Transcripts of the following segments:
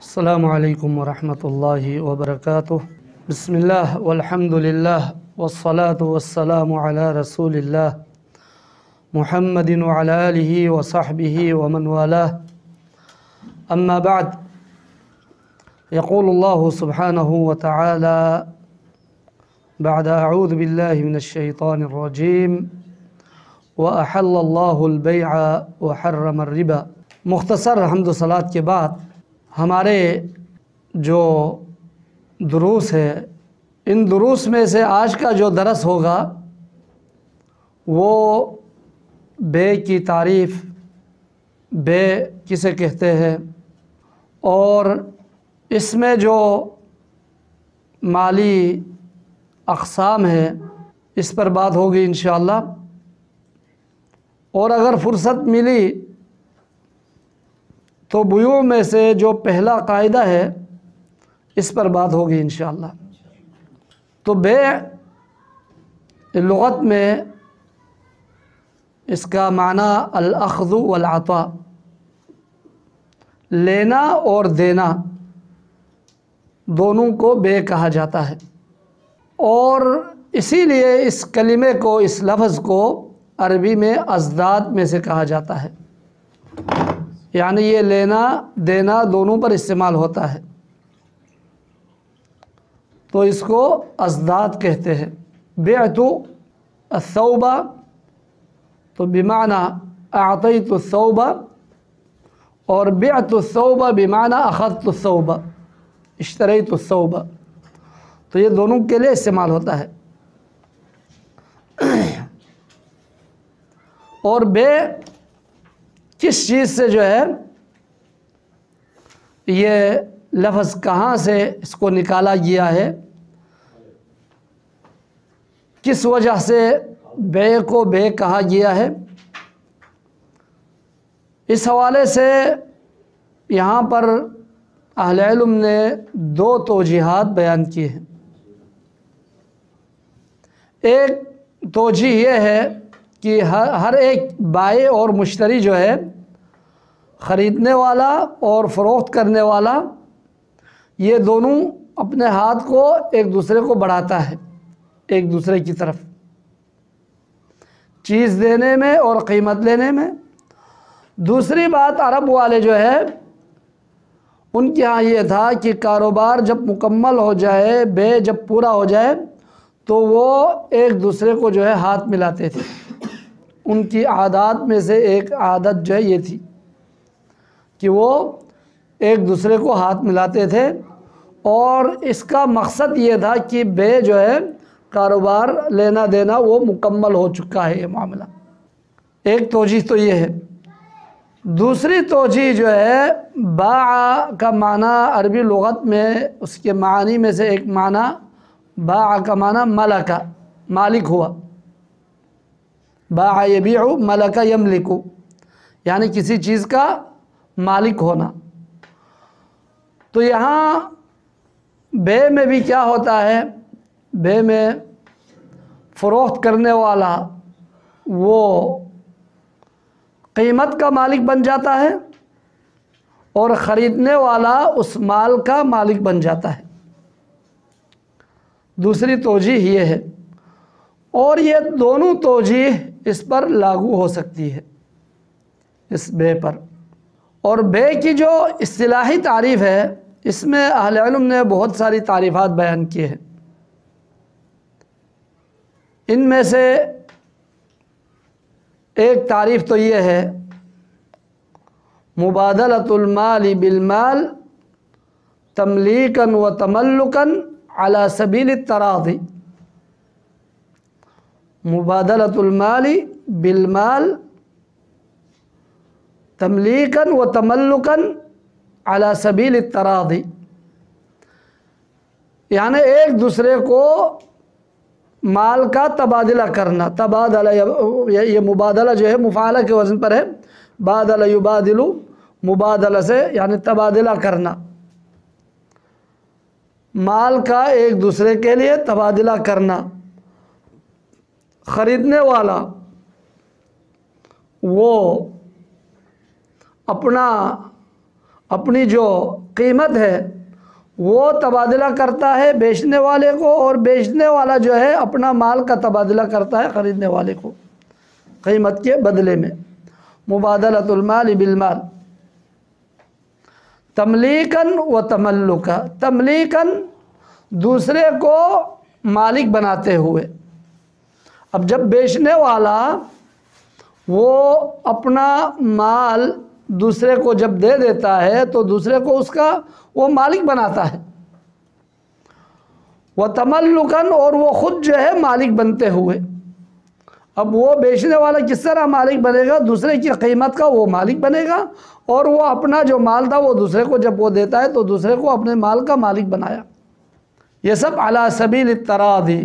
السلام علیکم ورحمۃ اللہ وبرکاتہ۔ بسم اللہ والحمد للہ والصلاة والسلام علی رسول اللہ محمد وعلی آلہ وصحبہ ومن والاه، اما بعد، یقول اللہ سبحانہ وتعالی بعد اعوذ باللہ من الشیطان الرجیم وأحل اللہ البیع وحرم الربا۔ مختصر حمد و صلوات کے بعد ہمارے جو دروس ہے، ان دروس میں سے آج کا جو درس ہوگا وہ بے کی تعریف، بے کسے کہتے ہیں، اور اس میں جو مالی اقسام ہے اس پر بات ہوگی انشاءاللہ، اور اگر فرصت ملی تو بیوع میں سے جو پہلا قاعدہ ہے اس پر بات ہوگی انشاءاللہ۔ تو بیع لغت میں اس کا معنی الاخذ والعطاء، لینا اور دینا دونوں کو بیع کہا جاتا ہے، اور اسی لیے اس کلمے کو، اس لفظ کو عربی میں ازداد میں سے کہا جاتا ہے، یعنی یہ لینا دینا دونوں پر استعمال ہوتا ہے، تو اس کو ازداد کہتے ہیں۔ بعت الثوب تو بمعنی اعطیت الثوب، اور بعت الثوب بمعنی اخذت الثوب، اشتریت الثوب، تو یہ دونوں کے لیے استعمال ہوتا ہے۔ اور بے کس چیز سے جو ہے، یہ لفظ کہاں سے اس کو نکالا گیا ہے، کس وجہ سے بے کو بے کہا گیا ہے، اس حوالے سے یہاں پر اہل علم نے دو توجیحات بیان کی ہیں۔ ایک توجیہ یہ ہے کہ ہر ایک بائع اور مشتری جو ہے، خریدنے والا اور فروخت کرنے والا، یہ دونوں اپنے ہاتھ کو ایک دوسرے کو بڑھاتا ہے، ایک دوسرے کی طرف، چیز دینے میں اور قیمت لینے میں۔ دوسری بات، عرب والے جو ہے ان کے ہاں یہ تھا کہ کاروبار جب مکمل ہو جائے، بے جب پورا ہو جائے تو وہ ایک دوسرے کو جو ہے ہاتھ ملاتے تھے۔ ان کی عادات میں سے ایک عادت جو ہے یہ تھی کہ وہ ایک دوسرے کو ہاتھ ملاتے تھے، اور اس کا مقصد یہ تھا کہ بے جو ہے، کاروبار لینا دینا وہ مکمل ہو چکا ہے، یہ معاملہ۔ ایک توجیہ تو یہ ہے۔ دوسری توجیہ جو ہے، باع کا معنی عربی لغت میں اس کے معانی میں سے ایک معنی، باع کا معنی ملکہ، مالک ہوا، باع یبیع ملک یملک، یعنی کسی چیز کا مالک ہونا۔ تو یہاں بے میں بھی کیا ہوتا ہے، بے میں فروخت کرنے والا وہ قیمت کا مالک بن جاتا ہے، اور خریدنے والا اس مال کا مالک بن جاتا ہے۔ دوسری توجیہ یہ ہے، اور یہ دونوں توجیہ اس پر لاگو ہو سکتی ہے، اس بے پر۔ اور بے کی جو اصطلاحی تعریف ہے، اس میں اہل علم نے بہت ساری تعریفات بیان کی ہیں۔ ان میں سے ایک تعریف تو یہ ہے، مبادلۃ المال بالمال تملیکا و تملکا علی سبیل التراضی۔ مبادلۃ المال بالمال تملیکا و تملکا علی سبیل التراضی، یعنی ایک دوسرے کو مال کا تبادلہ کرنا۔ تبادلہ، یہ مبادلہ جو ہے مفعلہ کے وزن پر ہے، بادل یبادل، مبادلہ سے یعنی تبادلہ کرنا، مال کا ایک دوسرے کے لیے تبادلہ کرنا۔ خریدنے والا وہ اپنی جو قیمت ہے وہ تبادلہ کرتا ہے بیچنے والے کو، اور بیچنے والا جو ہے اپنا مال کا تبادلہ کرتا ہے خریدنے والے کو قیمت کے بدلے میں۔ مبادلۃ المال بالمال تملیکاً و تملکا، تملیکاً دوسرے کو مالک بناتے ہوئے۔ اب جب بیچنے والا وہ اپنا مال دوسرے کو جب دے دیتا ہے تو دوسرے کو اس کا وہ مالک بناتا ہے، وہ تملکاً اور وہ خود جو ہے مالک بنتے ہوئے۔ اب وہ بیچنے والا کس طرح مالک بنے گا؟ دوسرے کی قیمت کا وہ مالک بنے گا، اور وہ اپنا جو مال تھا وہ دوسرے کو جب وہ دیتا ہے تو دوسرے کو اپنے مال کا مالک بنایا۔ یہ سب علی سبیل التراضی،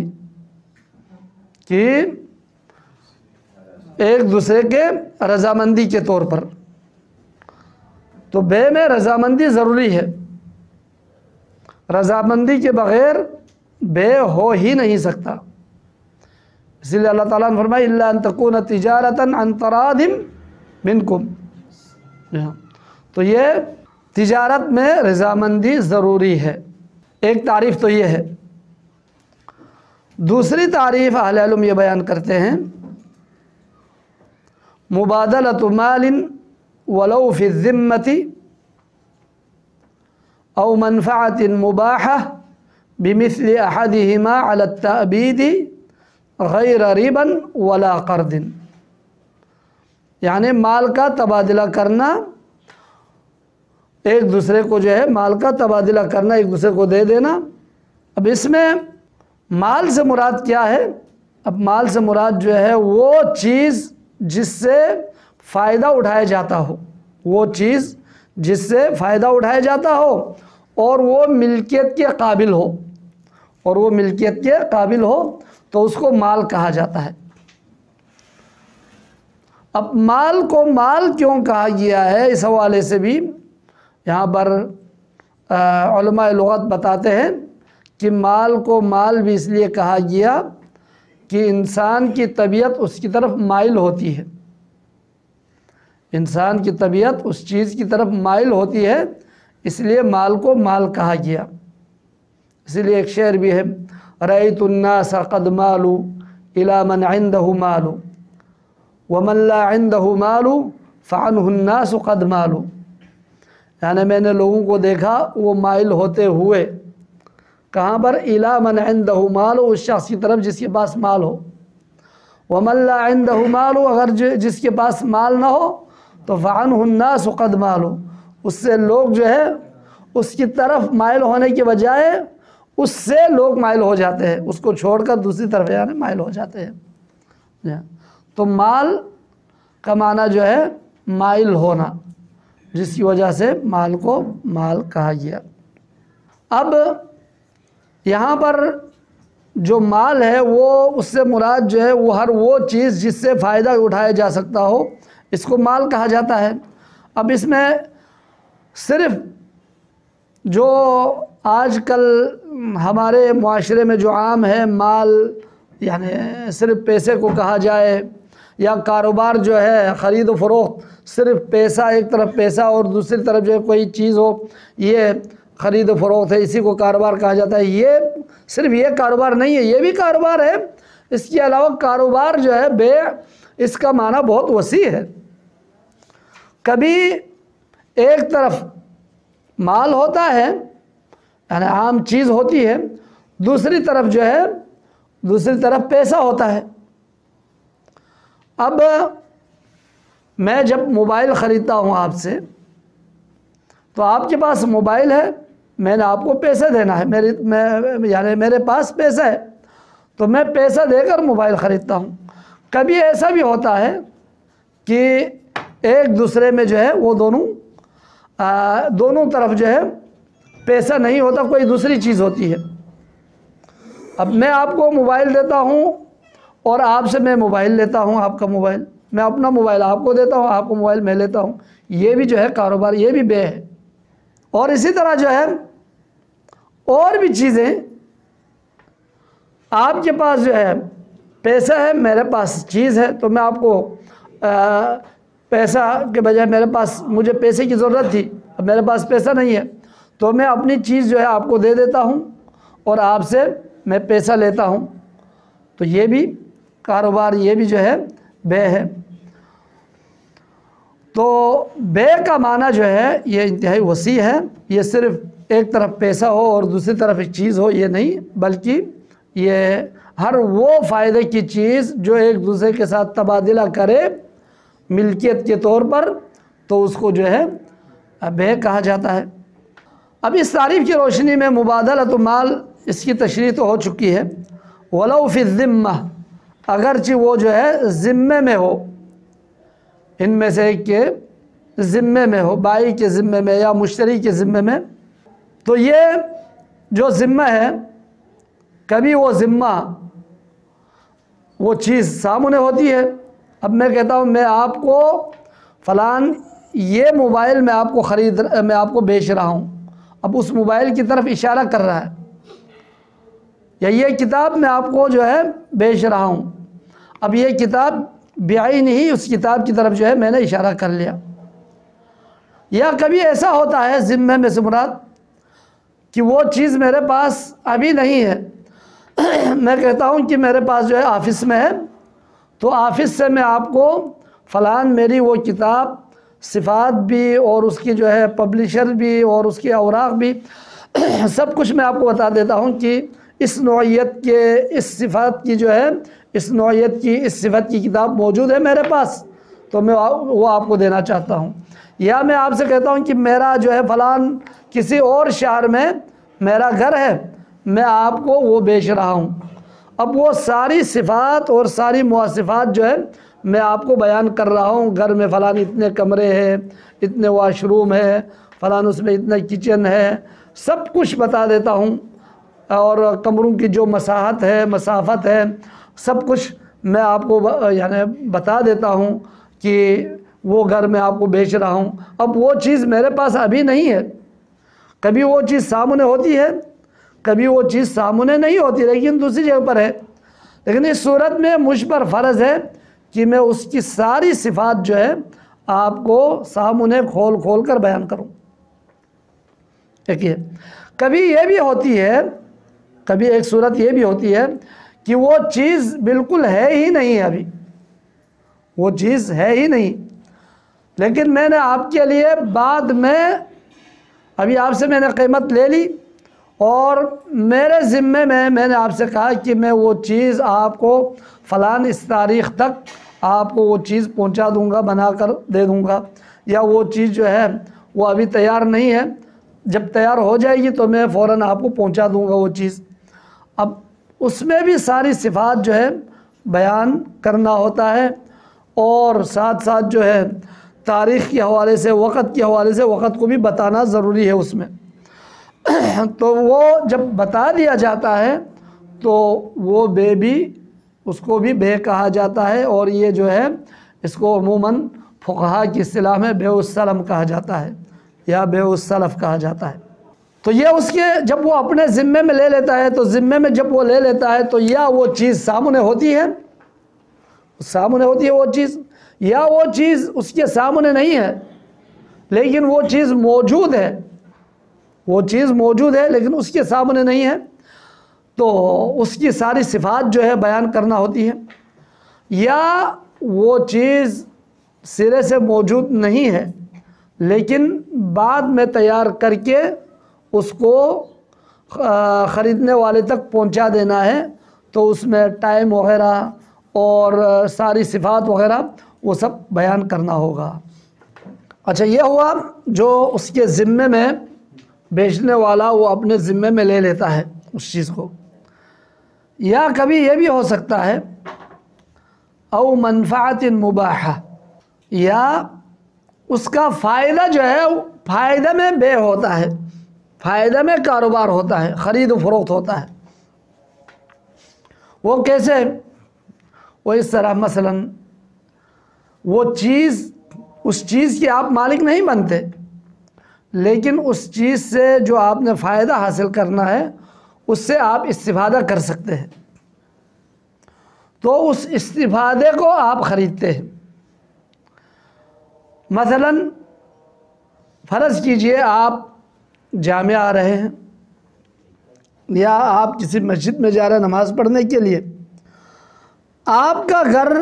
کہ ایک دوسرے کے رضامندی کے طور پر۔ تو بے میں رضامندی ضروری ہے، رضامندی کے بغیر بے ہو ہی نہیں سکتا۔ اسی لیے اللہ تعالیٰ نے فرمایا الا ان تکون تجارتا عن تراض منکم۔ تو یہ تجارت میں رضامندی ضروری ہے۔ ایک تعریف تو یہ ہے۔ دوسری تعریف اہل علم یہ بیان کرتے ہیں مبادلۃ مال ولو فی الذمۃ او منفعۃ مباحہ بمثل احدہما علی التأبید غیر ربا ولا قرض، یعنی مال کا تبادلہ کرنا، ایک دوسرے کو جو ہے مال کا تبادلہ کرنا، ایک دوسرے کو دے دینا۔ اب اس میں مال سے مراد کیا ہے؟ اب مال سے مراد جو ہے وہ چیز جس سے فائدہ اٹھایا جاتا ہو، وہ چیز جس سے فائدہ اٹھایا جاتا ہو اور وہ ملکیت کے قابل ہو، اور وہ ملکیت کے قابل ہو تو اس کو مال کہا جاتا ہے۔ اب مال کو مال کیوں کہا گیا ہے، اس حوالے سے بھی یہاں پر علماء لغت بتاتے ہیں کہ مال کو مال بھی اس لیے کہا گیا کہ انسان کی طبیعت اس کی طرف مائل ہوتی ہے، انسان کی طبیعت اس چیز کی طرف مائل ہوتی ہے، اس لیے مال کو مال کہا گیا۔ اسی لیے ایک شعر بھی ہے رأيت الناس قد مالوا إلى من عنده مال ومن لا عنده مال فعنه الناس قد مالوا، یعنی میں نے لوگوں کو دیکھا وہ مائل ہوتے ہوئے کہاں پر؟ إلى من عنده مال، اس شخص کی طرف جس کے پاس مال ہو، ومن لا عنده مال، اگر جس کے پاس مال نہ ہو تو فعنه الناس قد مالوا، اس سے لوگ جو ہے اس کی طرف مائل ہونے کے بجائے اس سے لوگ مائل ہو جاتے ہیں، اس کو چھوڑ کر دوسری طرف یعنی مائل ہو جاتے ہیں۔ تو مال کا معنی جو ہے مائل ہونا، جس کی وجہ سے مال کو مال کہا گیا۔ اب یہاں پر جو مال ہے وہ اس سے مراد جو ہے وہ ہر وہ چیز جس سے فائدہ اٹھایا جا سکتا ہو، اس کو مال کہا جاتا ہے۔ اب اس میں صرف جو آج کل ہمارے معاشرے میں جو عام ہے مال، یعنی صرف پیسے کو کہا جائے، یا کاروبار جو ہے خرید و فروخت صرف پیسہ، ایک طرف پیسہ اور دوسری طرف جو ہے کوئی چیز ہو، یہ خرید و فروخت ہے، اسی کو کاروبار کہا جاتا ہے۔ یہ صرف یہ کاروبار نہیں ہے، یہ بھی کاروبار ہے، اس کے علاوہ کاروبار جو ہے بیع، اس کا معنی بہت وسیع ہے۔ کبھی ایک طرف مال ہوتا ہے یعنی عام چیز ہوتی ہے، دوسری طرف جو ہے دوسری طرف پیسہ ہوتا ہے۔ اب میں جب موبائل خریدتا ہوں آپ سے، تو آپ کے پاس موبائل ہے، میں نے آپ کو پیسے دینا ہے، یعنی میرے پاس پیسہ ہے تو میں پیسہ دے کر موبائل خریدتا ہوں۔ کبھی ایسا بھی ہوتا ہے کہ ایک دوسرے میں جو ہے وہ دونوں طرف جو ہے پیسہ نہیں ہوتا، کوئی دوسری چیز ہوتی ہے۔ اب میں آپ کو موبائل دیتا ہوں اور آپ سے میں موبائل لیتا ہوں، آپ کا موبائل، میں اپنا موبائل آپ کو دیتا ہوں، آپ کو موبائل میں لیتا ہوں، یہ بھی جو ہے کاروبار، یہ بھی بے ہے۔ اور اسی طرح جو ہے اور بھی چیزیں، آپ کے پاس جو ہے پیسہ ہے، میرے پاس چیز ہے، تو میں آپ کو پیسہ کے بجائے مجھے پیسے کی ضرورت تھی، اب میرے پاس پیسہ نہیں ہے تو میں اپنی چیز جو ہے آپ کو دے دیتا ہوں اور آپ سے میں پیسہ لیتا ہوں، تو یہ بھی کاروبار، یہ بھی جو ہے بے ہے۔ تو بے کا معنی جو ہے یہ انتہائی وسیع ہے، یہ صرف ایک طرف پیسہ ہو اور دوسری طرف ایک چیز ہو یہ نہیں، بلکہ یہ ہر وہ فائدے کی چیز جو ایک دوسرے کے ساتھ تبادلہ کرے ملکیت کے طور پر، تو اس کو جو ہے بے کہا جاتا ہے۔ اب اس تعریف کی روشنی میں مبادلۃ مال، اس کی تشریح تو ہو چکی ہے۔ ولو فی الذمہ، اگرچہ وہ جو ہے ذمے میں ہو، ان میں سے ایک کے ذمے میں ہو، بائی کے ذمے میں یا مشتری کے ذمے میں، تو یہ جو ذمہ ہے، کبھی وہ ذمہ وہ چیز سامنے ہوتی ہے۔ اب میں کہتا ہوں میں آپ کو فلان یہ موبائل میں آپ کو بیچ رہا ہوں، اب اس موبائل کی طرف اشارہ کر رہا ہے، یا یہ کتاب میں آپ کو جو ہے بیچ رہا ہوں، اب یہ کتاب بیائی نہیں، اس کتاب کی طرف جو ہے میں نے اشارہ کر لیا۔ یا کبھی ایسا ہوتا ہے ذمے میں سے مراد کہ وہ چیز میرے پاس ابھی نہیں ہے، میں کہتا ہوں کہ میرے پاس جو ہے آفس میں ہے، تو آفس سے میں آپ کو فلان میری وہ کتاب صفات بھی اور اس کی جو ہے پبلشر بھی اور اس کے اوراق بھی سب کچھ میں آپ کو بتا دیتا ہوں کہ اس نوعیت کے اس صفات کی جو ہے اس نوعیت کی اس صفت کی کتاب موجود ہے میرے پاس، تو میں وہ آپ کو دینا چاہتا ہوں۔ یا میں آپ سے کہتا ہوں کہ میرا جو ہے فلان کسی اور شہر میں میرا گھر ہے، میں آپ کو وہ بیچ رہا ہوں، اب وہ ساری صفات اور ساری مواصفات جو ہے میں آپ کو بیان کر رہا ہوں، گھر میں فلان اتنے کمرے ہیں، اتنے واش روم ہے، فلان اس میں اتنا کچن ہے، سب کچھ بتا دیتا ہوں، اور کمروں کی جو مساحت ہے مسافت ہے سب کچھ میں آپ کو یعنی بتا دیتا ہوں کہ وہ گھر میں آپ کو بیچ رہا ہوں۔ اب وہ چیز میرے پاس ابھی نہیں ہے، کبھی وہ چیز سامنے ہوتی ہے، کبھی وہ چیز سامنے نہیں ہوتی لیکن دوسری جگہ پر ہے، لیکن اس صورت میں مجھ پر فرض ہے کہ میں اس کی ساری صفات جو ہے آپ کو سامنے کھول کھول کر بیان کروں۔ دیکھیے کبھی یہ بھی ہوتی ہے، کبھی ایک صورت یہ بھی ہوتی ہے کہ وہ چیز بالکل ہے ہی نہیں، ابھی وہ چیز ہے ہی نہیں، لیکن میں نے آپ کے لیے بعد میں ابھی آپ سے میں نے قیمت لے لی اور میرے ذمے میں نے آپ سے کہا کہ میں وہ چیز آپ کو فلان اس تاریخ تک آپ کو وہ چیز پہنچا دوں گا، بنا کر دے دوں گا، یا وہ چیز جو ہے وہ ابھی تیار نہیں ہے، جب تیار ہو جائے گی تو میں فوراً آپ کو پہنچا دوں گا وہ چیز۔ اب اس میں بھی ساری صفات جو ہے بیان کرنا ہوتا ہے، اور ساتھ ساتھ جو ہے تاریخ کے حوالے سے وقت کے حوالے سے وقت کو بھی بتانا ضروری ہے اس میں۔ تو وہ جب بتا دیا جاتا ہے تو وہ بے بھی اس کو بھی بے کہا جاتا ہے، اور یہ جو ہے اس کو عموماً فقہا کی اصطلاح میں بیع السلم کہا جاتا ہے یا بیع السلف کہا جاتا ہے۔ تو یہ اس کے جب وہ اپنے ذمے میں لے لیتا ہے تو ذمے میں جب وہ لے لیتا ہے تو یا وہ چیز سامنے ہوتی ہے وہ چیز، یا وہ چیز اس کے سامنے نہیں ہے لیکن وہ چیز موجود ہے، وہ چیز موجود ہے لیکن اس کے سامنے نہیں ہے، تو اس کی ساری صفات جو ہے بیان کرنا ہوتی ہے۔ یا وہ چیز سرے سے موجود نہیں ہے لیکن بعد میں تیار کر کے اس کو خریدنے والے تک پہنچا دینا ہے، تو اس میں ٹائم وغیرہ اور ساری صفات وغیرہ وہ سب بیان کرنا ہوگا۔ اچھا یہ ہوا جو اس کے ذمے میں بیچنے والا وہ اپنے ذمے میں لے لیتا ہے اس چیز کو۔ یا کبھی یہ بھی ہو سکتا ہے او منفعت مباحہ، یا اس کا فائدہ جو ہے فائدہ میں بے ہوتا ہے، فائدہ میں کاروبار ہوتا ہے، خرید و فروخت ہوتا ہے۔ وہ کیسے؟ وہ اس طرح مثلا وہ چیز اس چیز کے آپ مالک نہیں بنتے لیکن اس چیز سے جو آپ نے فائدہ حاصل کرنا ہے اس سے آپ استفادہ کر سکتے ہیں، تو اس استفادے کو آپ خریدتے ہیں۔ مثلا فرض کیجئے آپ جامع آ رہے ہیں یا آپ کسی مسجد میں جا رہے ہیں نماز پڑھنے کے لیے، آپ کا گھر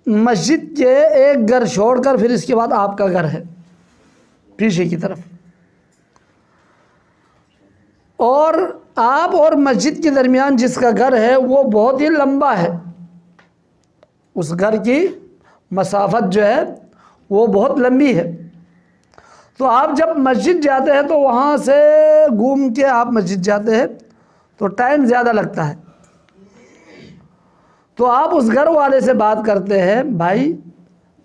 مسجد کے ایک گھر چھوڑ کر پھر اس کے بعد آپ کا گھر ہے پیچھے کی طرف، اور آپ اور مسجد کے درمیان جس کا گھر ہے وہ بہت ہی لمبا ہے، اس گھر کی مسافت جو ہے وہ بہت لمبی ہے، تو آپ جب مسجد جاتے ہیں تو وہاں سے گھوم کے آپ مسجد جاتے ہیں تو ٹائم زیادہ لگتا ہے، تو آپ اس گھر والے سے بات کرتے ہیں، بھائی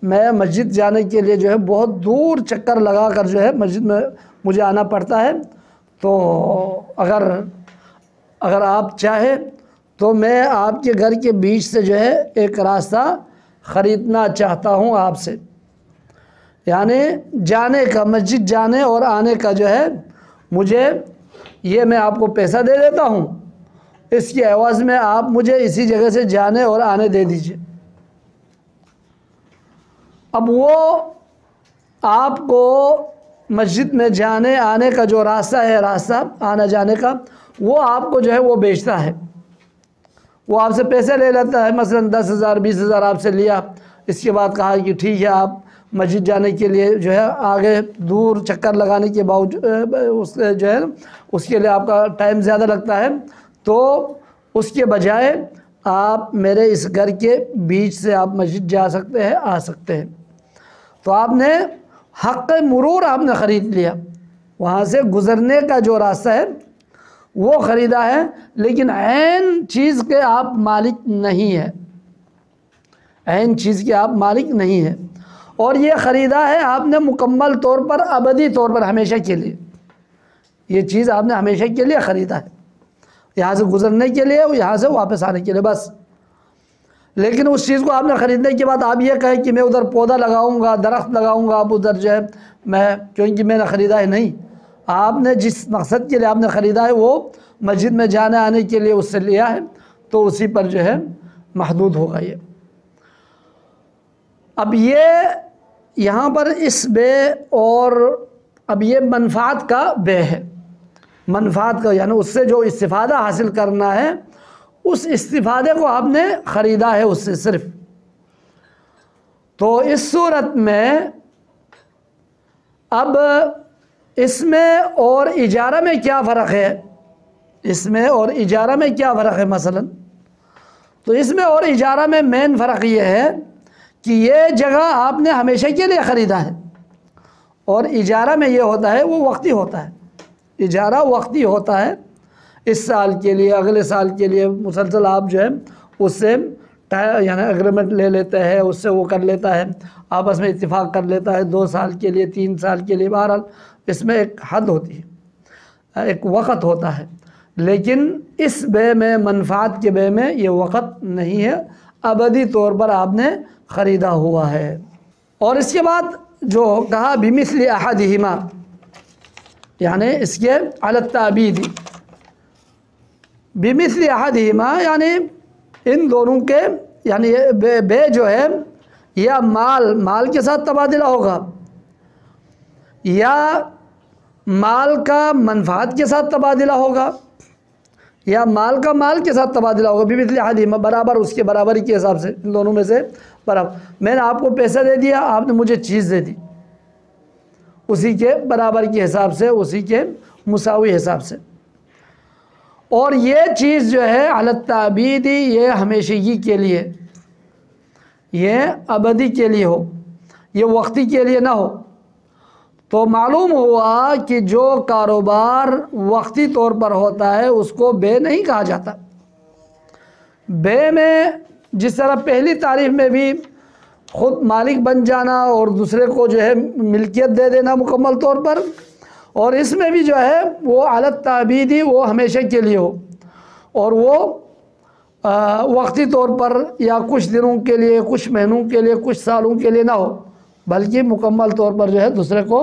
میں مسجد جانے کے لیے جو ہے بہت دور چکر لگا کر جو ہے مسجد میں مجھے آنا پڑتا ہے، تو اگر آپ چاہیں تو میں آپ کے گھر کے بیچ سے جو ہے ایک راستہ خریدنا چاہتا ہوں آپ سے، یعنی جانے کا، مسجد جانے اور آنے کا جو ہے مجھے یہ میں آپ کو پیسہ دے دیتا ہوں، اس کے عوض میں آپ مجھے اسی جگہ سے جانے اور آنے دے دیجئے۔ اب وہ آپ کو مسجد میں جانے آنے کا جو راستہ ہے، راستہ آنا جانے کا، وہ آپ کو جو ہے وہ بیچتا ہے، وہ آپ سے پیسے لے لیتا ہے، مثلا 10,000 20,000 آپ سے لیا، اس کے بعد کہا کہ ٹھیک ہے آپ مسجد جانے کے لیے جو ہے آگے دور چکر لگانے کے باوجود جو ہے اس کے لیے آپ کا ٹائم زیادہ لگتا ہے، تو اس کے بجائے آپ میرے اس گھر کے بیچ سے آپ مسجد جا سکتے ہیں، آ سکتے ہیں، تو آپ نے حق مرور آپ نے خرید لیا، وہاں سے گزرنے کا جو راستہ ہے وہ خریدا ہے، لیکن عین چیز کے آپ مالک نہیں ہیں، عین چیز کے آپ مالک نہیں ہیں، اور یہ خریدا ہے آپ نے مکمل طور پر، ابدی طور پر، ہمیشہ کے لیے، یہ چیز آپ نے ہمیشہ کے لیے خریدا ہے، یہاں سے گزرنے کے لیے، یہاں سے واپس آنے کے لیے بس، لیکن اس چیز کو آپ نے خریدنے کے بعد آپ یہ کہیں کہ میں ادھر پودا لگاؤں گا، درخت لگاؤں گا، آپ ادھر جو ہے میں، کیونکہ میں نے خریدا ہے، نہیں، آپ نے جس مقصد کے لیے آپ نے خریدا ہے وہ مسجد میں جانے آنے کے لیے اس سے لیا ہے، تو اسی پر جو ہے محدود ہوگا یہ۔ اب یہ یہاں پر اس بے، اور اب یہ منفعت کا بے ہے، منفعت کا یعنی اس سے جو استفادہ حاصل کرنا ہے، اس استفادے کو آپ نے خریدا ہے اس سے صرف، تو اس صورت میں اب اس میں اور اجارہ میں کیا فرق ہے، اس میں اور اجارہ میں کیا فرق ہے مثلا، تو اس میں اور اجارہ میں مین فرق یہ ہے کہ یہ جگہ آپ نے ہمیشہ کے لیے خریدا ہے، اور اجارہ میں یہ ہوتا ہے وہ وقتی ہوتا ہے، اجارہ وقتی ہوتا ہے، اس سال کے لیے، اگلے سال کے لیے مسلسل آپ جو ہے اس سے یعنی اگریمنٹ لے لیتے ہیں، اس سے وہ کر لیتا ہے، آپس میں اتفاق کر لیتا ہے 2 سال کے لیے، 3 سال کے لیے، بہرحال اس میں ایک حد ہوتی ہے، ایک وقت ہوتا ہے، لیکن اس بے میں، منفعت کے بے میں یہ وقت نہیں ہے، ابدی طور پر آپ نے خریدا ہوا ہے۔ اور اس کے بعد جو کہا بمثل احدہما، یعنی اس کے علی التعبید، بمثل احدہما یعنی ان دونوں کے، یعنی بے جو ہے یا مال کے ساتھ تبادلہ ہوگا، یا مال کا منفعت کے ساتھ تبادلہ ہوگا، یا مال کا مال کے ساتھ تبادلہ ہوگا، بمثل احدہما، برابر، اس کے برابری کے حساب سے، ان دونوں میں سے برابر، میں نے آپ کو پیسہ دے دیا، آپ نے مجھے چیز دے دی، اسی کے برابر کے حساب سے، اسی کے مساوی حساب سے، اور یہ چیز جو ہے علی التعبید، یہ ہمیشگی کے لیے، یہ ابدی کے لیے ہو، یہ وقتی کے لیے نہ ہو، تو معلوم ہوا کہ جو کاروبار وقتی طور پر ہوتا ہے اس کو بے نہیں کہا جاتا۔ بے میں جس طرح پہلی تعریف میں بھی خود مالک بن جانا اور دوسرے کو جو ہے ملکیت دے دینا مکمل طور پر، اور اس میں بھی جو ہے وہ علی التعبید، وہ ہمیشہ کے لیے ہو، اور وہ وقتی طور پر یا کچھ دنوں کے لیے، کچھ مہینوں کے لیے، کچھ سالوں کے لیے نہ ہو، بلکہ مکمل طور پر جو ہے دوسرے کو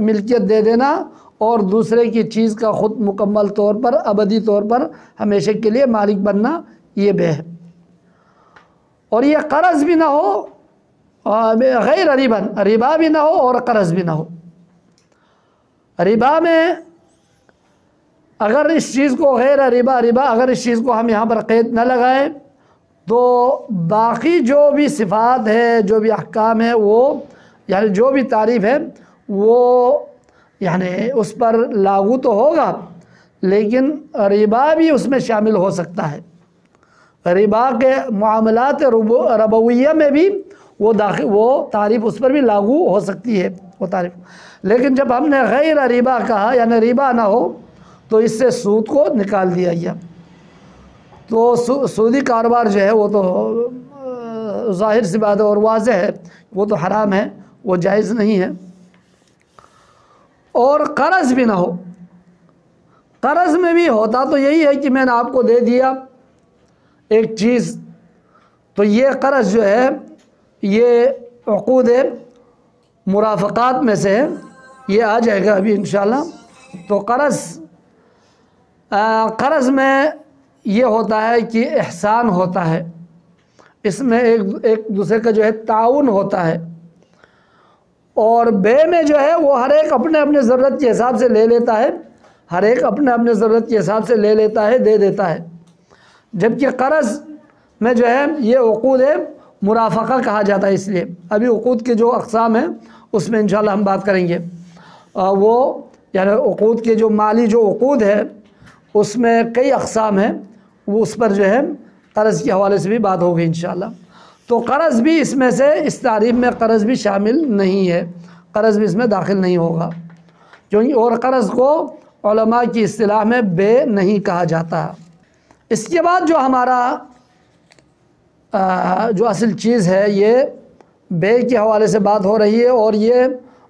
ملکیت دے دینا، اور دوسرے کی چیز کا خود مکمل طور پر، ابدی طور پر، ہمیشہ کے لیے مالک بننا، یہ بے ہے۔ اور یہ قرض بھی نہ ہو، غیر ربا بھی نہ ہو، اور قرض بھی نہ ہو، ربا میں اگر اس چیز کو غیر ربا اگر اس چیز کو ہم یہاں پر قید نہ لگائیں تو باقی جو بھی صفات ہے، جو بھی احکام ہے، وہ یعنی جو بھی تعریف ہے وہ یعنی اس پر لاگو تو ہوگا، لیکن ربا بھی اس میں شامل ہو سکتا ہے۔ ربا کے معاملات ربویہ میں بھی وہ تعریف اس پر بھی لاگو ہو سکتی ہے وہ تعریف، لیکن جب ہم نے غیر ربا کہا یعنی ربا نہ ہو تو اس سے سود کو نکال دیا گیا۔ تو سودی کاروبار جو ہے وہ تو ظاہر سی بات ہے اور واضح ہے، وہ تو حرام ہے، وہ جائز نہیں ہے۔ اور قرض بھی نہ ہو، قرض میں بھی ہوتا تو یہی ہے کہ میں نے آپ کو دے دیا ایک چیز، تو یہ قرض جو ہے یہ عقود مرافقات میں سے ہے، یہ آ جائے گا ابھی انشاءاللہ۔ تو قرض میں یہ ہوتا ہے کہ احسان ہوتا ہے، اس میں ایک دوسرے کا جو ہے تعاون ہوتا ہے، اور بے میں جو ہے وہ ہر ایک اپنے اپنے ضرورت کے حساب سے لے لیتا ہے، ہر ایک اپنے اپنے ضرورت کے حساب سے لے لیتا ہے، دے دیتا ہے، جبکہ قرض میں جو ہے یہ عقود مرافقہ کہا جاتا ہے۔ اس لیے ابھی عقود کے جو اقسام ہیں اس میں انشاءاللہ ہم بات کریں گے، وہ یعنی عقود کے جو مالی جو عقود ہے اس میں کئی اقسام ہیں، وہ اس پر جو ہے قرض کے حوالے سے بھی بات ہوگی انشاءاللہ۔ تو قرض بھی اس میں سے، اس تعریف میں قرض بھی شامل نہیں ہے، قرض بھی اس میں داخل نہیں ہوگا، کیونکہ اور قرض کو علماء کی اصطلاح میں بے نہیں کہا جاتا۔ اس کے بعد جو ہمارا جو اصل چیز ہے یہ بے کے حوالے سے بات ہو رہی ہے، اور یہ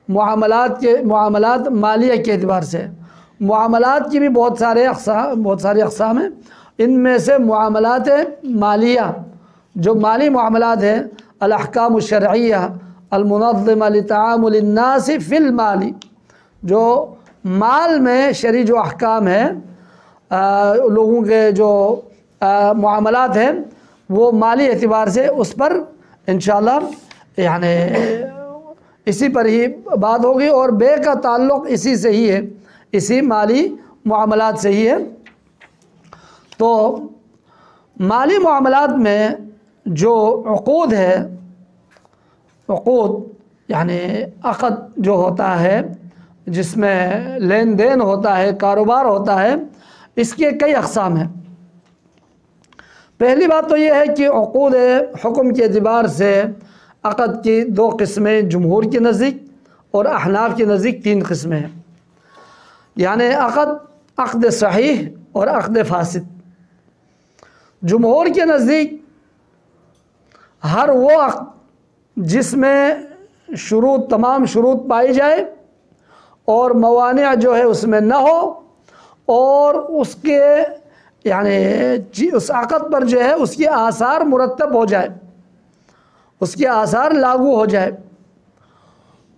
معاملات مالیہ کے اعتبار سے، معاملات کی بھی بہت ساری اقسام ہیں، ان میں سے معاملات مالیہ جو مالی معاملات ہیں، الاحکام الشرعیہ المنظمہ لتعامل الناس فی المال، جو مال میں شرعی جو احکام ہیں، لوگوں کے جو معاملات ہیں وہ مالی اعتبار سے اس پر انشاءاللہ یعنی اسی پر ہی بات ہوگی، اور بے کا تعلق اسی سے ہی ہے، اسی مالی معاملات سے ہی ہے۔ تو مالی معاملات میں جو عقود ہے، عقود یعنی عقد جو ہوتا ہے جس میں لین دین ہوتا ہے، کاروبار ہوتا ہے، اس کے کئی اقسام ہیں۔ پہلی بات تو یہ ہے کہ عقود حکم کے اعتبار سے عقد کی دو قسمیں جمہور کے نزدیک اور احناف کے نزدیک تین قسمیں ہیں، یعنی عقد صحیح اور عقد فاسد۔ جمہور کے نزدیک ہر وہ عقد جس میں تمام شروط پائی جائے اور موانع جو ہے اس میں نہ ہو، اور اس کے یعنی اس عقد پر جو ہے اس کے آثار مرتب ہو جائے، اس کے آثار لاگو ہو جائے،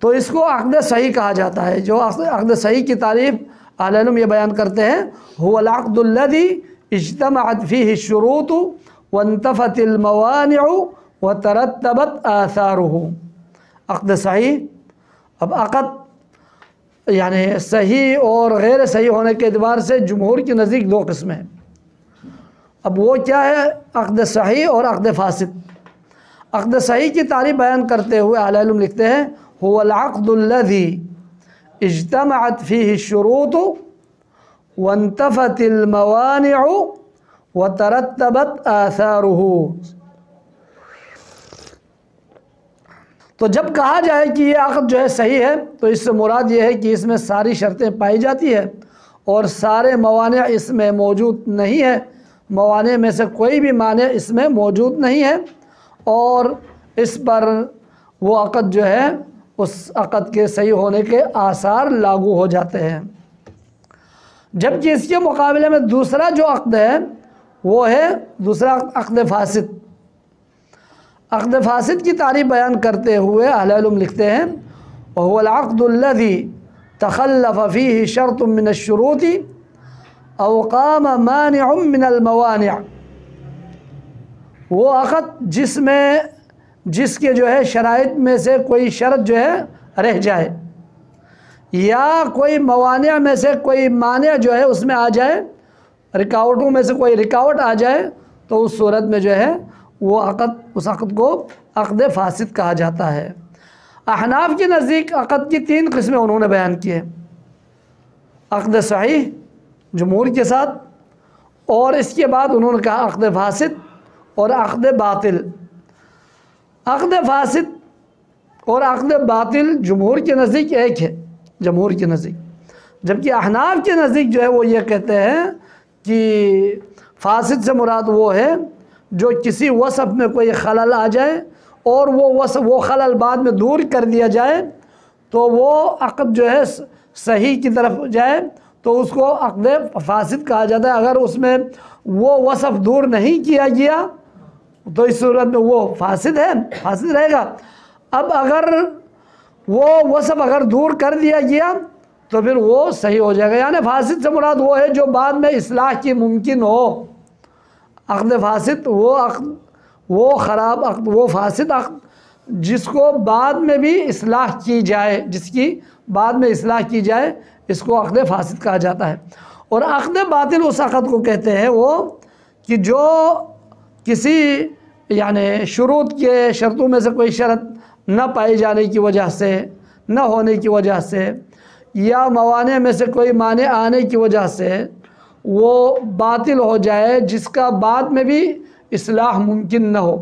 تو اس کو عقد صحیح کہا جاتا ہے۔ جو عقد صحیح کی تعریف اہل علم یہ بیان کرتے ہیں، هو العقد الذي اجتمعت فيه الشروط وانتفت الموانع وترتبت آثاره، عقد صحیح۔ اب عقد یعنی صحیح اور غیر صحیح ہونے کے اعتبار سے جمہور کے نزدیک دو قسمیں ہیں۔ اب وہ کیا ہے؟ عقد صحیح اور عقد فاسد۔ عقد صحیح کی تعریف بیان کرتے ہوئے اہل علم لکھتے ہیں، هو العقد الذي اجتمعت فيه الشروط وانتفت الموانع وترتبت آثاره۔ تو جب کہا جائے کہ یہ عقد جو ہے صحیح ہے تو اس سے مراد یہ ہے کہ اس میں ساری شرطیں پائی جاتی ہیں اور سارے موانع اس میں موجود نہیں ہے، موانع میں سے کوئی بھی مانع اس میں موجود نہیں ہے، اور اس پر وہ عقد جو ہے اس عقد کے صحیح ہونے کے آثار لاگو ہو جاتے ہیں۔ جبکہ اس کے مقابلے میں دوسرا جو عقد ہے وہ ہے دوسرا عقد فاسد۔ عقد فاسد کی تعریف بیان کرتے ہوئے اہل علم لکھتے ہیں، وهو العقد الذي تخلف فيه شرط من الشروط او قام مانع من الموانع، وہ عقد جس کے جو ہے شرائط میں سے کوئی شرط جو ہے رہ جائے، یا کوئی موانع میں سے کوئی مانع جو ہے اس میں آ جائے، رکاوٹوں میں سے کوئی رکاوٹ آ جائے، تو اس صورت میں جو ہے وہ اس عقد کو عقد فاسد کہا جاتا ہے۔ احناف کے نزدیک عقد کی 3 قسمیں انہوں نے بیان کی ہیں: عقد صحیح جمہور کے ساتھ، اور اس کے بعد انہوں نے کہا عقد فاسد اور عقد باطل۔ عقد فاسد اور عقد باطل جمہور کے نزدیک ایک ہے، جمہور کے نزدیک، جبکہ احناف کے نزدیک جو ہے وہ یہ کہتے ہیں کہ فاسد سے مراد وہ ہے جو کسی وصف میں کوئی خلل آ جائے اور وہ خلل بعد میں دور کر دیا جائے تو وہ عقد جو ہے صحیح کی طرف جائے تو اس کو عقد فاسد کہا جاتا ہے۔ اگر اس میں وہ وصف دور نہیں کیا گیا تو اس صورت میں وہ فاسد ہے، فاسد رہے گا۔ اب اگر وہ وصف اگر دور کر دیا گیا تو پھر وہ صحیح ہو جائے گا، یعنی فاسد سے مراد وہ ہے جو بعد میں اصلاح کی ممکن ہو۔ عقد فاسد وہ خراب عقد، وہ فاسد عقد جس کو بعد میں بھی اصلاح کی جائے، جس کی بعد میں اصلاح کی جائے، اس کو عقد فاسد کہا جاتا ہے۔ اور عقد باطل اس عقد کو کہتے ہیں وہ کہ جو کسی یعنی شرطوں میں سے کوئی شرط نہ پائی جانے کی وجہ سے، نہ ہونے کی وجہ سے، یا موانع میں سے کوئی مانع آنے کی وجہ سے وہ باطل ہو جائے، جس کا بعد میں بھی اصلاح ممکن نہ ہو،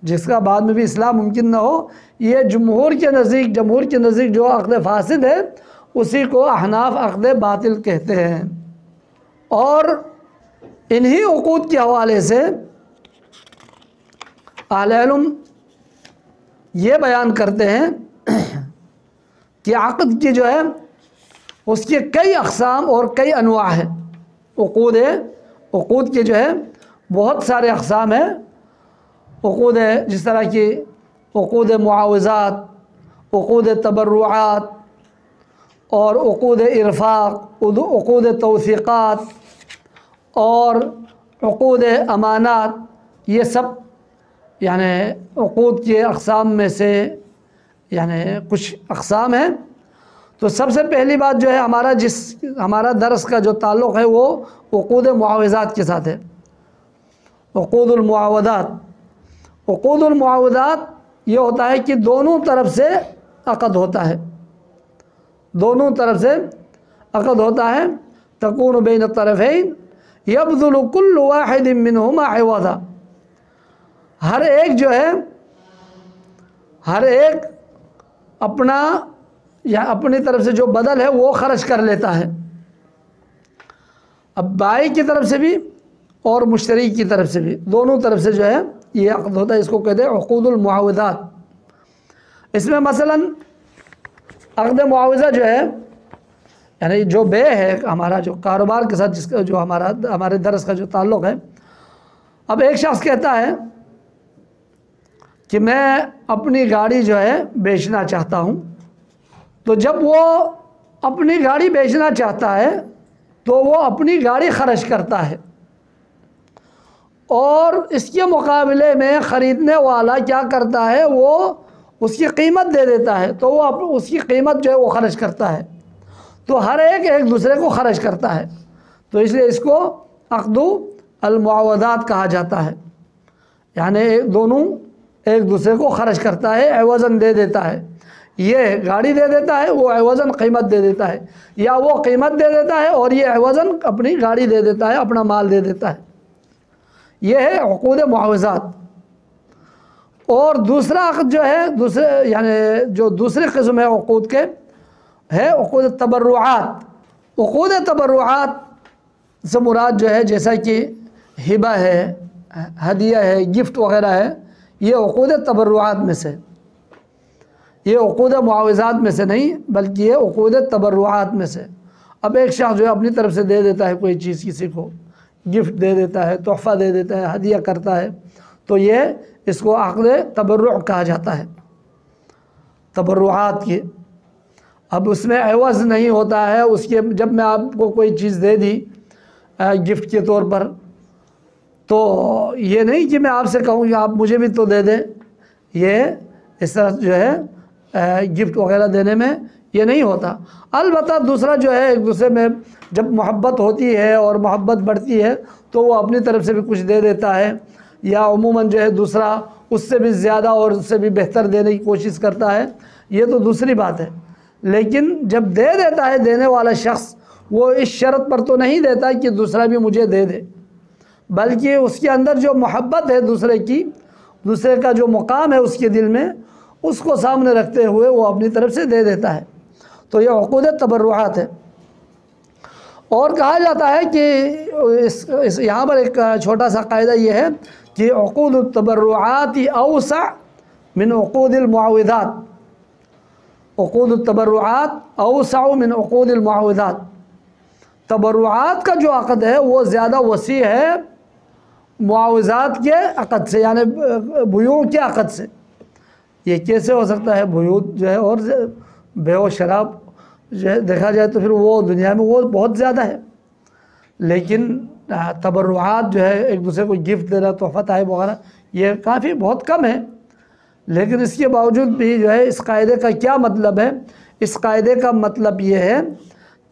جس کا بعد میں بھی اصلاح ممکن نہ ہو۔ یہ جمہور کے نزدیک جو عقد فاسد ہے اسی کو احناف عقد باطل کہتے ہیں۔ اور انہی عقود کے حوالے سے اہل علم یہ بیان کرتے ہیں کہ عقد کی جو ہے اس کے کئی اقسام اور کئی انواع ہیں۔ عقود کے جو ہے بہت سارے اقسام ہیں۔ عقود ہے جس طرح کی عقود معاوضات، عقود تبرعات، اور عقود ارفاق، عقود توثیقات اور عقود امانات، یہ سب یعنی عقود کے اقسام میں سے یعنی کچھ اقسام ہیں۔ تو سب سے پہلی بات جو ہے ہمارا درس کا جو تعلق ہے وہ عقود معاوضات کے ساتھ ہے۔ عقود المعاوضات، عقود المعاوضات یہ ہوتا ہے کہ دونوں طرف سے عقد ہوتا ہے، دونوں طرف سے عقد ہوتا ہے۔ تکون بین الطرفین یبذل کل واحد منہما عوضا، ہر ایک جو ہے ہر ایک اپنی طرف سے جو بدل ہے وہ خرچ کر لیتا ہے، اب بائی کی طرف سے بھی اور مشتری کی طرف سے بھی، دونوں طرف سے جو ہے یہ عقد ہوتا ہے۔ اس کو کہتے ہیں عقود المعاوضات۔ اس میں مثلا عقد معاوضہ جو ہے یعنی جو بے ہے ہمارا جو کاروبار کے ساتھ، جس کا جو ہمارے درس کا جو تعلق ہے، اب ایک شخص کہتا ہے کہ میں اپنی گاڑی جو ہے بیچنا چاہتا ہوں، تو جب وہ اپنی گاڑی بیچنا چاہتا ہے تو وہ اپنی گاڑی خرچ کرتا ہے، اور اس کے مقابلے میں خریدنے والا کیا کرتا ہے، وہ اس کی قیمت دے دیتا ہے، تو وہ اس کی قیمت جو ہے وہ خرچ کرتا ہے، تو ہر ایک دوسرے کو خرچ کرتا ہے، تو اس لیے اس کو عقد المعاوضات کہا جاتا ہے۔ یعنی دونوں ایک دوسرے کو خرچ کرتا ہے، عوضاً دے دیتا ہے، یہ گاڑی دے دیتا ہے، وہ عوضاً قیمت دے دیتا ہے، یا وہ قیمت دے دیتا ہے اور یہ عوضاً اپنی گاڑی دے دیتا ہے، اپنا مال دے دیتا ہے۔ یہ ہے عقود معاوضات۔ اور دوسرا عقد جو ہے جو دوسری قسم ہے عقود کے، ہے عقود تبرعات۔ عقود تبرعات سے مراد جو ہے جیسا کہ ہبہ ہے، ہدیہ ہے، گفٹ وغیرہ ہے، یہ عقود تبرعات میں سے، یہ عقود معاوضات میں سے نہیں بلکہ یہ عقود تبرعات میں سے۔ اب ایک شخص جو ہے اپنی طرف سے دے دیتا ہے کوئی چیز کسی کو، گفٹ دے دیتا ہے، تحفہ دے دیتا ہے، ہدیہ کرتا ہے، تو یہ اس کو عقد تبرع کہا جاتا ہے، تبرعات کی۔ اب اس میں عوض نہیں ہوتا ہے، اس کے جب میں آپ کو کوئی چیز دے دی گفٹ کے طور پر، تو یہ نہیں کہ میں آپ سے کہوں کہ آپ مجھے بھی تو دے دیں، یہ اس طرح جو ہے گفٹ وغیرہ دینے میں یہ نہیں ہوتا۔ البتہ دوسرا جو ہے ایک دوسرے میں جب محبت ہوتی ہے اور محبت بڑھتی ہے تو وہ اپنی طرف سے بھی کچھ دے دیتا ہے، یا عموماً جو ہے دوسرا اس سے بھی زیادہ اور اس سے بھی بہتر دینے کی کوشش کرتا ہے، یہ تو دوسری بات ہے۔ لیکن جب دے دیتا ہے دینے والا شخص، وہ اس شرط پر تو نہیں دیتا کہ دوسرا بھی مجھے دے دے، بلکہ اس کے اندر جو محبت ہے دوسرے کی، دوسرے کا جو مقام ہے اس کے دل میں، اس کو سامنے رکھتے ہوئے وہ اپنی طرف سے دے دیتا ہے۔ تو یہ عقود تبرعات ہے۔ اور کہا جاتا ہے کہ یہاں پر ایک چھوٹا سا قاعدہ یہ ہے کہ عقود التبرعات اوسع من عقود المعاوضات، عقود التبرعات اوسع من عقود المعاوضات، تبرعات کا جو عقد ہے وہ زیادہ وسیع ہے معاوضات کے عقد سے، یعنی بیوع کے عقد سے۔ یہ کیسے ہو سکتا ہے؟ بیوع جو ہے اور بیع و شراب جو ہے دیکھا جائے تو پھر وہ دنیا میں وہ بہت زیادہ ہے، لیکن تبرعات جو ہے ایک دوسرے کو گفٹ دینا، تحفہ تحائف وغیرہ، یہ کافی بہت کم ہے۔ لیکن اس کے باوجود بھی جو ہے اس قاعدے کا کیا مطلب ہے؟ اس قاعدے کا مطلب یہ ہے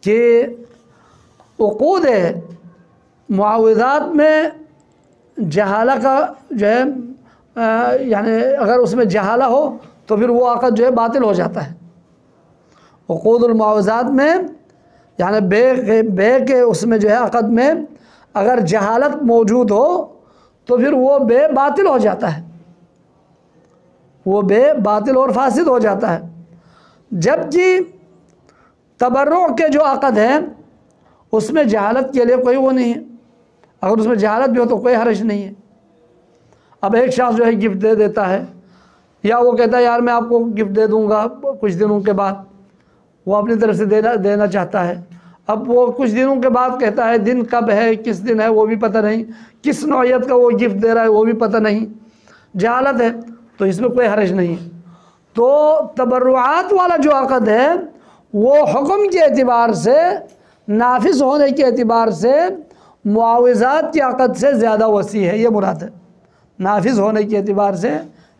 کہ عقود معاوضات میں جہالہ کا جو ہے یعنی اگر اس میں جہالہ ہو تو پھر وہ عقد جو ہے باطل ہو جاتا ہے۔ عقود المعاوضات میں یعنی بے کے اس میں جو ہے عقد میں اگر جہالت موجود ہو تو پھر وہ بے باطل ہو جاتا ہے، وہ بے باطل اور فاسد ہو جاتا ہے۔ جبکہ تبرع کے جو عقد ہیں اس میں جہالت کے لیے کوئی وہ نہیں ہے، اگر اس میں جہالت بھی ہو تو کوئی حرج نہیں ہے۔ اب ایک شخص جو ہے گفٹ دے دیتا ہے، یا وہ کہتا ہے یار میں آپ کو گفٹ دے دوں گا کچھ دنوں کے بعد، وہ اپنی طرف سے دینا چاہتا ہے۔ اب وہ کچھ دنوں کے بعد کہتا ہے، دن کب ہے کس دن ہے وہ بھی پتہ نہیں، کس نوعیت کا وہ گفٹ دے رہا ہے وہ بھی پتہ نہیں، جہالت ہے، تو اس میں کوئی حرج نہیں ہے۔ تو تبرعات والا جو عقد ہے وہ حکم کے اعتبار سے، نافذ ہونے کے اعتبار سے معاوضات کے عقد سے زیادہ وسیع ہے، یہ مراد ہے، نافذ ہونے کے اعتبار سے،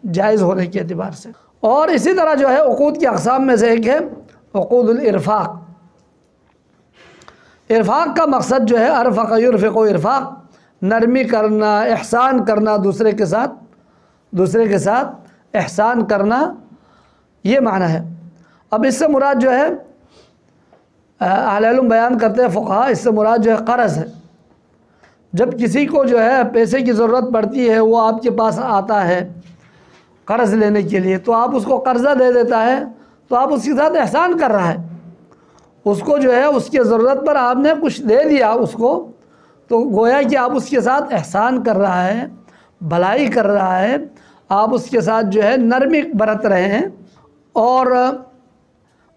جائز ہونے کے اعتبار سے۔ اور اسی طرح جو ہے عقود کی اقسام میں سے ایک ہے عقود الارفاق۔ ارفاق کا مقصد جو ہے ارفق یرفق و ارفاق، نرمی کرنا، احسان کرنا، دوسرے کے ساتھ احسان کرنا، یہ معنی ہے۔ اب اس سے مراد جو ہے اہل علم بیان کرتے ہیں فقہا، اس سے مراد جو ہے قرض ہے۔ جب کسی کو جو ہے پیسے کی ضرورت پڑتی ہے، وہ آپ کے پاس آتا ہے قرض لینے کے لیے، تو آپ اس کو قرضہ دے دیتا ہے تو آپ اس کے ساتھ احسان کر رہا ہے، اس کو جو ہے اس کی ضرورت پر آپ نے کچھ دے دیا اس کو، تو گویا کہ آپ اس کے ساتھ احسان کر رہا ہے، بھلائی کر رہا ہے، آپ اس کے ساتھ جو ہے نرمی برت رہے ہیں۔ اور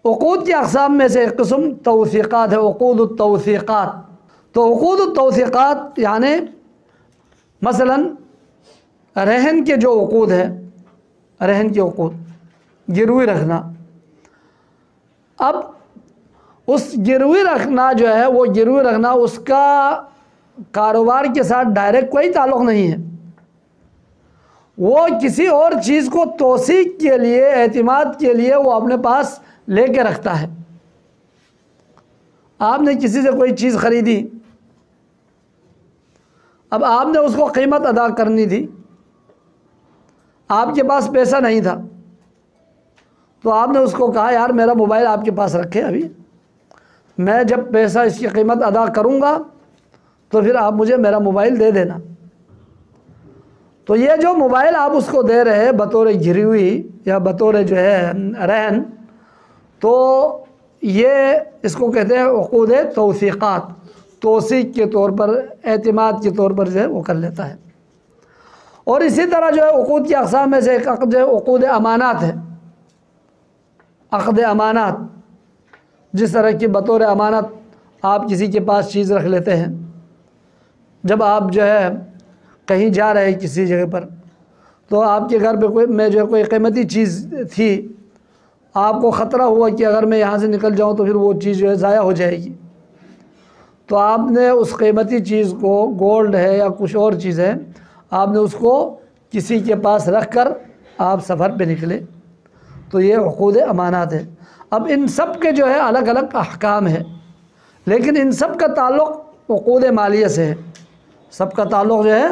عقود کی اقسام میں سے ایک قسم توثیقات ہے، عقود التوثیقات۔ تو عقود التوثیقات یعنی مثلا رہن کے جو عقود ہے، رہن کے عقود، گروی رکھنا۔ اب اس گروی رکھنا جو ہے، وہ گروی رکھنا اس کا کاروبار کے ساتھ ڈائریکٹ کوئی تعلق نہیں ہے، وہ کسی اور چیز کو توثیق کے لیے، اعتماد کے لیے وہ اپنے پاس لے کے رکھتا ہے۔ آپ نے کسی سے کوئی چیز خریدی، اب آپ نے اس کو قیمت ادا کرنی تھی، آپ کے پاس پیسہ نہیں تھا، تو آپ نے اس کو کہا یار میرا موبائل آپ کے پاس رکھے، ابھی میں جب پیسہ اس کی قیمت ادا کروں گا تو پھر آپ مجھے میرا موبائل دے دینا۔ تو یہ جو موبائل آپ اس کو دے رہے ہیں بطور گروی یا بطور جو ہے رہن، تو یہ اس کو کہتے ہیں عقود توثیقات، توثیق کے طور پر، اعتماد کے طور پر جو ہے وہ کر لیتا ہے۔ اور اسی طرح جو ہے عقود کی اقسام میں سے ایک عقد جو ہے عقود امانات ہے، عقد امانات، جس طرح کی بطور امانت آپ کسی کے پاس چیز رکھ لیتے ہیں، جب آپ جو ہے کہیں جا رہے ہیں کسی جگہ پر، تو آپ کے گھر پہ میں جو ہے کوئی قیمتی چیز تھی، آپ کو خطرہ ہوا کہ اگر میں یہاں سے نکل جاؤں تو پھر وہ چیز جو ہے ضائع ہو جائے گی، تو آپ نے اس قیمتی چیز کو، گولڈ ہے یا کچھ اور چیز ہے، آپ نے اس کو کسی کے پاس رکھ کر آپ سفر پہ نکلے، تو یہ عقود امانات ہے۔ اب ان سب کے جو ہے الگ الگ احکام ہے، لیکن ان سب کا تعلق عقود مالیہ سے ہے، سب کا تعلق جو ہے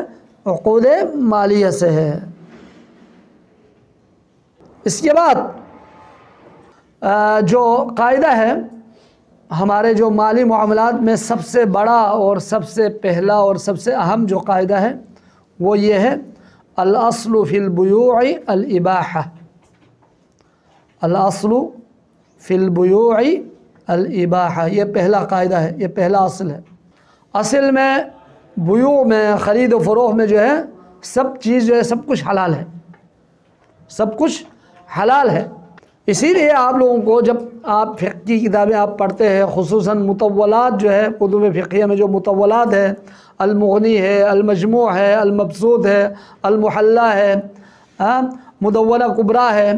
عقود مالیہ سے ہے۔ اس کے بعد جو قاعدہ ہے ہمارے جو مالی معاملات میں سب سے بڑا اور سب سے پہلا اور سب سے اہم جو قاعدہ ہے وہ یہ ہے الاصل فی البیوع الاباحہ، الاصل فی البیوع الاباحہ، یہ پہلا قاعدہ ہے، یہ پہلا اصل ہے۔ اصل میں بیوع میں، خرید و فروخت میں جو ہے سب چیز جو ہے سب کچھ حلال ہے، سب کچھ حلال ہے۔ اسی لیے آپ لوگوں کو جب آپ فقہ کی کتابیں آپ پڑھتے ہیں، خصوصاً مطولات جو ہے کتب فقہیہ میں جو مطولات ہے، المغنی ہے، المجموع ہے، المبسوط ہے، المحلہ ہے، مدونہ کبریٰ ہے،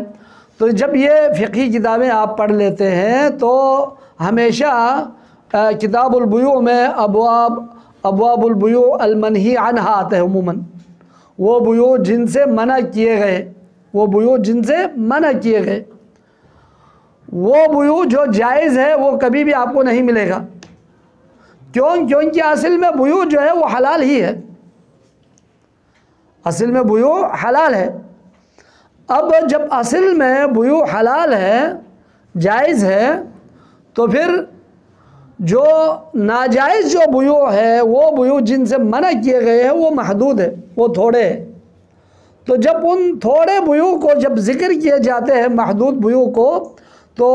تو جب یہ فقہی کتابیں آپ پڑھ لیتے ہیں تو ہمیشہ کتاب البیوع میں ابواب البیوع المنہی عنہا آتے ہیں عموماً، وہ بیوع جن سے منع کیے گئے، وہ بیوع جن سے منع کیے گئے، وہ بیوع جو جائز ہے وہ کبھی بھی آپ کو نہیں ملے گا۔ کیونکہ اصل میں بیوع جو ہے وہ حلال ہی ہے، اصل میں بیوع حلال ہے۔ اب جب اصل میں بیوع حلال ہے، جائز ہے، تو پھر جو ناجائز جو بیوع ہے، وہ بیوع جن سے منع کیے گئے ہیں وہ محدود ہے، وہ تھوڑے ہیں۔ تو جب ان تھوڑے بیوع کو جب ذکر کیے جاتے ہیں، محدود بیوع کو، تو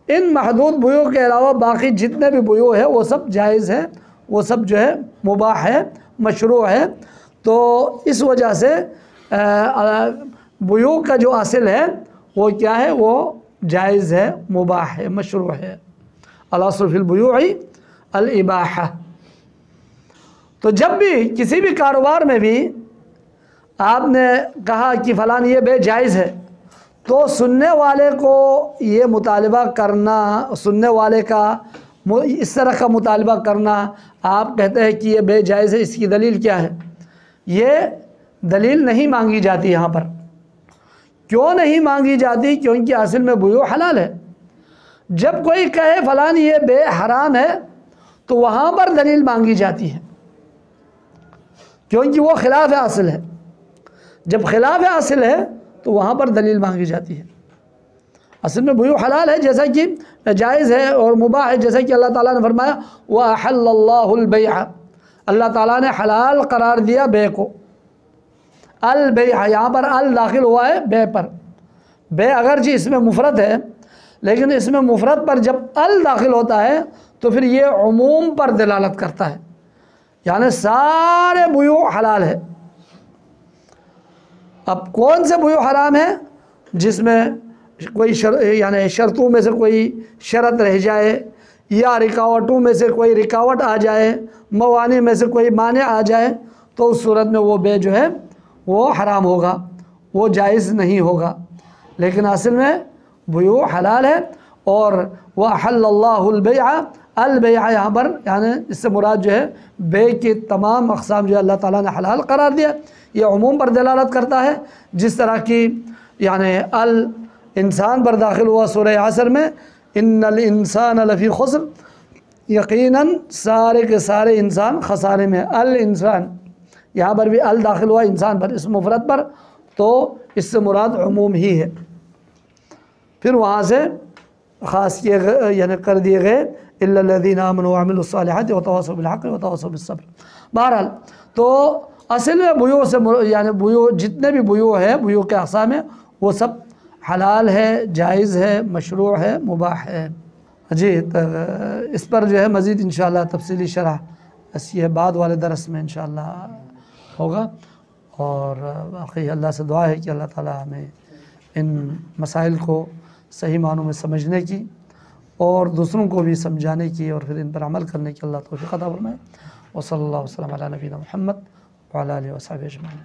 ان محدود بیوع کے علاوہ باقی جتنے بھی بیوع ہے وہ سب جائز ہے، وہ سب جو ہے مباح ہے، مشروع ہے۔ تو اس وجہ سے بیوع کا جو اصل ہے وہ کیا ہے؟ وہ جائز ہے، مباح ہے، مشروع ہے۔ الاصل فی البیوع الاباحہ۔ تو جب بھی کسی بھی کاروبار میں بھی آپ نے کہا کہ فلاں یہ بے جائز ہے، تو سننے والے کو یہ مطالبہ کرنا، سننے والے کا اس طرح کا مطالبہ کرنا، آپ کہتے ہیں کہ یہ بے جائز ہے، اس کی دلیل کیا ہے؟ یہ دلیل نہیں مانگی جاتی یہاں پر۔ کیوں نہیں مانگی جاتی؟ کیونکہ اصل میں بیوع حلال ہے۔ جب کوئی کہے فلاں یہ بے حرام ہے تو وہاں پر دلیل مانگی جاتی ہے، کیونکہ وہ خلاف اصل ہے۔ جب خلاف اصل ہے تو وہاں پر دلیل مانگی جاتی ہے۔ اصل میں بیوع حلال ہے، جیسا کہ جائز ہے اور مباح ہے، جیسا کہ اللہ تعالیٰ نے فرمایا وَأَحَلَّ اللَّهُ الْبَيْعَ، اللہ تعالیٰ نے حلال قرار دیا بے کو۔ البیع، یہاں پر ال داخل ہوا ہے بے پر۔ بے اگرچہ اس میں مفرد ہے، لیکن اس میں مفرد پر جب ال داخل ہوتا ہے تو پھر یہ عموم پر دلالت کرتا ہے، یعنی سارے بیوع حلال ہے۔ اب کون سے بیوع حرام ہے؟ جس میں کوئی یعنی شرطوں میں سے کوئی شرط رہ جائے، یا رکاوٹوں میں سے کوئی رکاوٹ آ جائے، موانع میں سے کوئی مانع آ جائے، تو اس صورت میں وہ بے جو ہے وہ حرام ہوگا، وہ جائز نہیں ہوگا۔ لیکن اصل میں بیوع حلال ہے۔ اور وَأَحَلَّ اللَّهُ الْبَيْعَ، البیع یہاں پر یعنی اس سے مراد جو ہے بے کے تمام اقسام جو اللہ تعالیٰ نے حلال قرار دیا، یہ عموم پر دلالت کرتا ہے۔ جس طرح کی یعنی انسان پر داخل ہوا سورہ عصر میں ان الانسان لفی خسر، یقیناً سارے کے سارے انسان خسارے میں۔ الانسان یہاں پر بھی ال داخل ہوا انسان پر، اس مفرد پر، تو اس سے مراد عموم ہی ہے۔ پھر وہاں سے خاص کیے گئے یعنی کر دیے گئے الا الذین آمنوا وعملوا الصالحات وتواصوا بالحق وتواصوا بالصبر۔ بہرحال تو اصل میں بیوع سے یعنی بیوع جتنے بھی بیوع ہے، بیوع کے اقسام ہیں، وہ سب حلال ہے، جائز ہے، مشروع ہے، مباح ہے۔ جی اس پر جو ہے مزید انشاءاللہ تفصیلی شرح یہ بعد والے درس میں انشاءاللہ ہوگا۔ اور باقی اللہ سے دعا ہے کہ اللہ تعالی ہمیں ان مسائل کو صحیح معنوں میں سمجھنے کی اور دوسروں کو بھی سمجھانے کی اور پھر ان پر عمل کرنے کی اللہ توفیق عطا فرمائے۔ وصلی اللہ وسلم علی نبینا محمد وعلی آلہ وصحبہ اجمعین۔